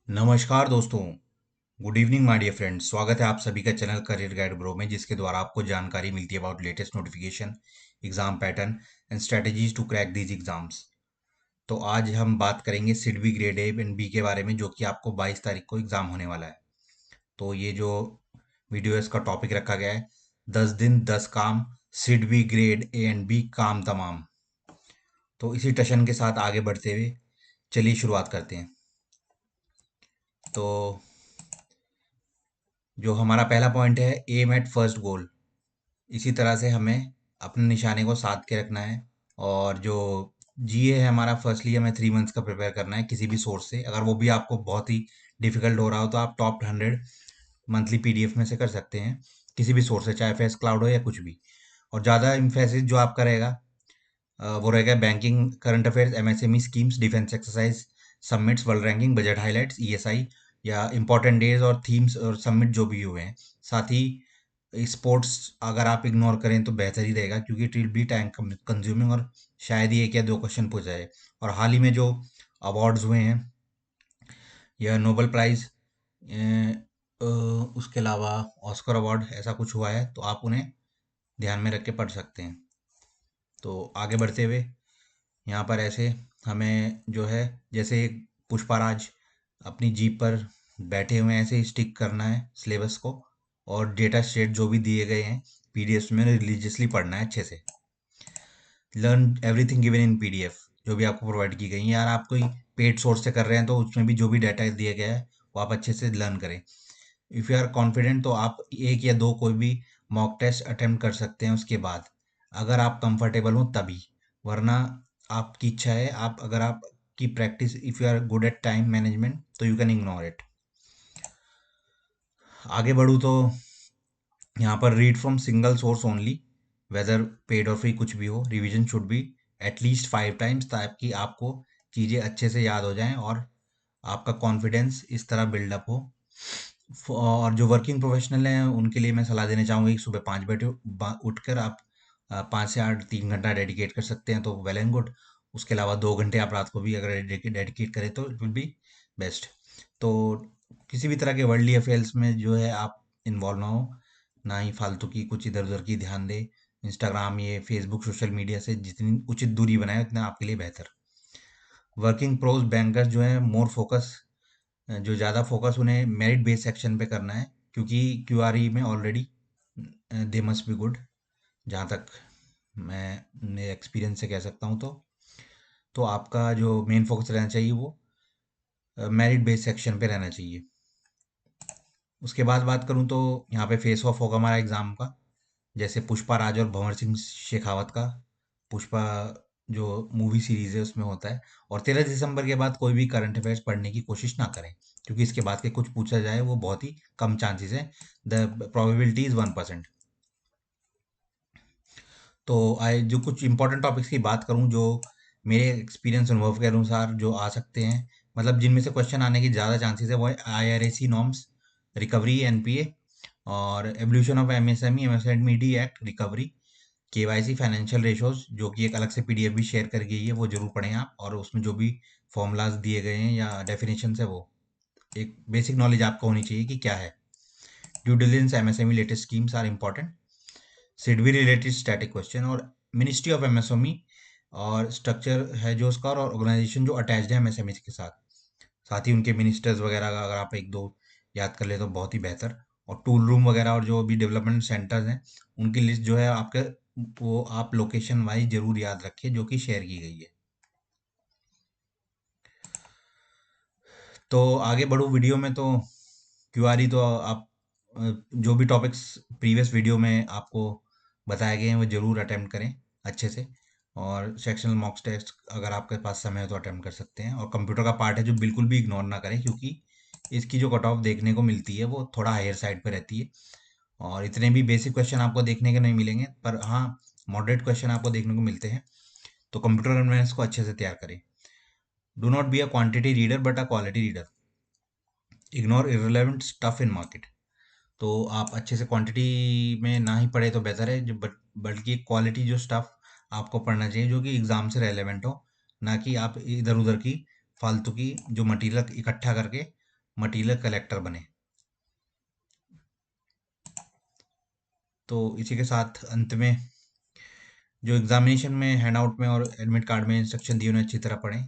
नमस्कार दोस्तों। Good evening my dear friends. स्वागत है आप सभी का चैनल करियर गाइड ब्रो में, जिसके द्वारा आपको जानकारी मिलती है about latest notification, exam pattern and strategies to crack these exams. तो आज हम बात करेंगे SIDBI grade A and B के बारे में, जो कि आपको 22 तारीख को एग्जाम होने वाला है। तो ये जो वीडियो है इसका टॉपिक रखा गया है 10 दिन 10 काम, SIDBI grade A and B काम तमाम। तो इसी टशन के साथ आगे बढ़ते हुए चलिए शुरुआत करते हैं। तो जो हमारा पहला पॉइंट है, एम एट फर्स्ट गोल। इसी तरह से हमें अपने निशाने को साध के रखना है। और जो जीए है हमारा, फर्स्टली हमें 3 मंथ्स का प्रिपेयर करना है किसी भी सोर्स से। अगर वो भी आपको बहुत ही डिफिकल्ट हो रहा हो तो आप टॉप 100 मंथली पीडीएफ में से कर सकते हैं, किसी भी सोर्स से, चाहे फेस क्लाउड हो या कुछ भी। और ज़्यादा इम्फेसिस जो आपका रहेगा वो रहेगा banking, current affairs, MSME schemes, defence exercise, submits, world ranking, budget highlights, ESI या इंपॉर्टेंट डेज और थीम्स और सबमिट जो भी हुए हैं। साथ ही स्पोर्ट्स अगर आप इग्नोर करें तो बेहतर ही रहेगा, क्योंकि it will be time consuming और शायद ही 1 या 2 क्वेश्चन पूछ जाए। और हाल ही में जो अवार्ड्स हुए हैं या नोबेल प्राइज, उसके अलावा ऑस्कर अवार्ड, ऐसा कुछ हुआ है तो आप उन्हें ध्यान में रख के पढ़ सकते हैं। तो आगे बढ़ते हुए यहाँ पर ऐसे हमें जो है, जैसे एक पुष्पाराज अपनी जीप पर बैठे हुए हैं, ऐसे ही स्टिक करना है सिलेबस को। और डेटा शेट जो भी दिए गए हैं पीडीएफ में, रिलीजियसली पढ़ना है अच्छे से। Learn everything given in PDF, जो भी आपको प्रोवाइड की गई है। यार आप कोई पेड सोर्स से कर रहे हैं तो उसमें भी जो भी डाटा दिया गया है वो आप अच्छे से लर्न करें। इफ़ यू आर कॉन्फिडेंट तो आप 1 या 2 कोई भी मॉक टेस्ट अटेम्प्ट कर सकते हैं उसके बाद, अगर आप कंफर्टेबल हो तभी। वरना आपकी इच्छा है, आप अगर आपकी practice, if you are good at time management तो यू कैन इग्नोर इट। आगे बढ़ूँ तो यहाँ पर read from single source only, whether paid और फ्री कुछ भी हो। Revision should be at least 5 times, ताकि आपको चीज़ें अच्छे से याद हो जाएं और आपका कॉन्फिडेंस इस तरह बिल्डअप हो। और जो वर्किंग प्रोफेशनल हैं उनके लिए मैं सलाह देना चाहूँगा कि सुबह 5 बजे उठकर आप 5 से 8 3 घंटा डेडिकेट कर सकते हैं तो वेल एंड गुड। उसके अलावा 2 घंटे आप रात को भी अगर डेडिकेट करें तो इट विल बी बेस्ट। तो किसी भी तरह के वर्ल्डली अफेयर्स में जो है आप इन्वॉल्व ना हो, ना ही फालतू की कुछ इधर उधर की ध्यान दे। इंस्टाग्राम, ये फेसबुक, सोशल मीडिया से जितनी उचित दूरी बनाए उतना आपके लिए बेहतर। वर्किंग प्रोज बैंकर्स जो है मोर फोकस, जो ज़्यादा फोकस उन्हें मेरिट बेस्ड सेक्शन पे करना है, क्योंकि क्यूआरई में already they must be good, जहाँ तक मैं अपने एक्सपीरियंस से कह सकता हूँ। तो आपका जो मेन फोकस रहना चाहिए वो मेरिट बेस्ड सेक्शन पे रहना चाहिए। उसके बाद बात करूँ तो यहाँ पे फेस ऑफ होगा हमारा एग्ज़ाम का, जैसे पुष्पा राज और भंवर सिंह शेखावत का। पुष्पा जो मूवी सीरीज है उसमें होता है। और 13 दिसंबर के बाद कोई भी करंट अफेयर्स पढ़ने की कोशिश ना करें, क्योंकि इसके बाद के कुछ पूछा जाए वो बहुत ही कम चांसेस है। The probability is 1%। तो आई जो कुछ इंपॉर्टेंट टॉपिक्स की बात करूं, जो मेरे एक्सपीरियंस अनुभव के अनुसार जो आ सकते हैं, मतलब जिनमें से क्वेश्चन आने की ज़्यादा चांसेस है, वो है आईआरएसी नॉर्म्स, रिकवरी एनपीए, और evolution of MSME MSMED act recovery, KYC, financial ratios, जो कि एक अलग से पीडीएफ भी शेयर कर गई है, वो जरूर पढ़ें आप। और उसमें जो भी फॉर्मूलाज दिए गए हैं या डेफिनेशन है, वो एक बेसिक नॉलेज आपको होनी चाहिए कि क्या है। Due diligence, MSME latest schemes are important. SIDBI related static question, और मिनिस्ट्री ऑफ एमएसएमई और स्ट्रक्चर है जो उसका, और ऑर्गेनाइजेशन जो अटैच्ड है एमएसएमई के साथ, साथ ही उनके मिनिस्टर्स वगैरह का अगर आप 1 2 याद कर ले तो बहुत ही बेहतर। और टूल रूम वगैरह और जो भी डेवलपमेंट सेंटर्स हैं उनकी लिस्ट जो है आपके, वो आप लोकेशन वाइज जरूर याद रखिए, जो कि शेयर की गई है। तो आगे बढ़ो वीडियो में, तो क्यूआरई तो आप जो भी टॉपिक्स प्रीवियस वीडियो में आपको बताए गए हैं वो जरूर अटेम्प्ट करें अच्छे से। और सेक्शनल मॉक टेस्ट अगर आपके पास समय है तो अटेम्प्ट कर सकते हैं। और कंप्यूटर का पार्ट है जो बिल्कुल भी इग्नोर ना करें, क्योंकि इसकी जो कट ऑफ देखने को मिलती है वो थोड़ा हायर साइड पे रहती है। और इतने भी बेसिक क्वेश्चन आपको देखने के नहीं मिलेंगे, पर हाँ मॉडरेट क्वेश्चन आपको देखने को मिलते हैं। तो कंप्यूटर अवेयरनेस को अच्छे से तैयार करें। Do not be a quantity reader but a quality reader. Ignore irrelevant stuff in market. तो आप अच्छे से क्वांटिटी में ना ही पढ़े तो बेहतर है, जो बल्कि क्वालिटी जो स्टफ आपको पढ़ना चाहिए जो कि एग्ज़ाम से रेलेवेंट हो। ना कि आप इधर उधर की फालतू की जो मटेरियल इकट्ठा करके मटेरियल कलेक्टर बने। तो इसी के साथ अंत में जो एग्जामिनेशन में हैंडआउट में और एडमिट कार्ड में इंस्ट्रक्शन दिए उन्हें अच्छी तरह पढ़ें,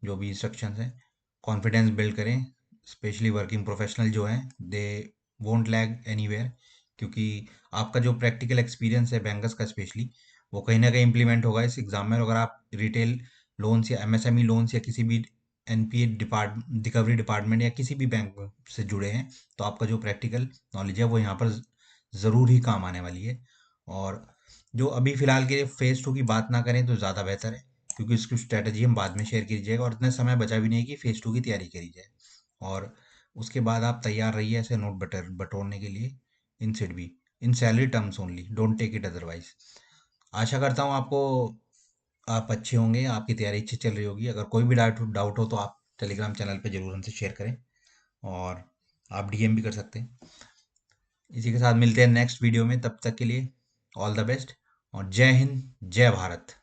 जो भी इंस्ट्रक्शंस हैं। कॉन्फिडेंस बिल्ड करें, स्पेशली वर्किंग प्रोफेशनल जो हैं दे वोंट लैग एनीवेयर, क्योंकि आपका जो प्रैक्टिकल एक्सपीरियंस है बैंकर्स का स्पेशली, वो कहीं ना कहीं इंप्लीमेंट होगा इस एग्जाम में। और अगर आप रिटेल लोन्स या एमएसएमई लोन्स या किसी भी एनपीए रिकवरी डिपार्टमेंट या किसी भी बैंक से जुड़े हैं, तो आपका जो प्रैक्टिकल नॉलेज है वो यहाँ पर ज़रूर ही काम आने वाली है। और जो अभी फ़िलहाल के फेज़ 2 की बात ना करें तो ज़्यादा बेहतर है, क्योंकि इसकी स्ट्रैटेजी हम बाद में शेयर कीजिएगा और इतना समय बचा भी नहीं है कि फेज़ 2 की तैयारी करी जाए। और उसके बाद आप तैयार रहिए ऐसे नोट बटोरने के लिए in SIDBI, in salary terms only, don't take it otherwise. आशा करता हूँ आपको आप अच्छे होंगे, आपकी तैयारी अच्छी चल रही होगी। अगर कोई भी डाउट डाउट हो तो आप टेलीग्राम चैनल पे ज़रूर हमसे शेयर करें, और आप डीएम भी कर सकते हैं। इसी के साथ मिलते हैं नेक्स्ट वीडियो में, तब तक के लिए ऑल द बेस्ट और जय हिंद, जय भारत।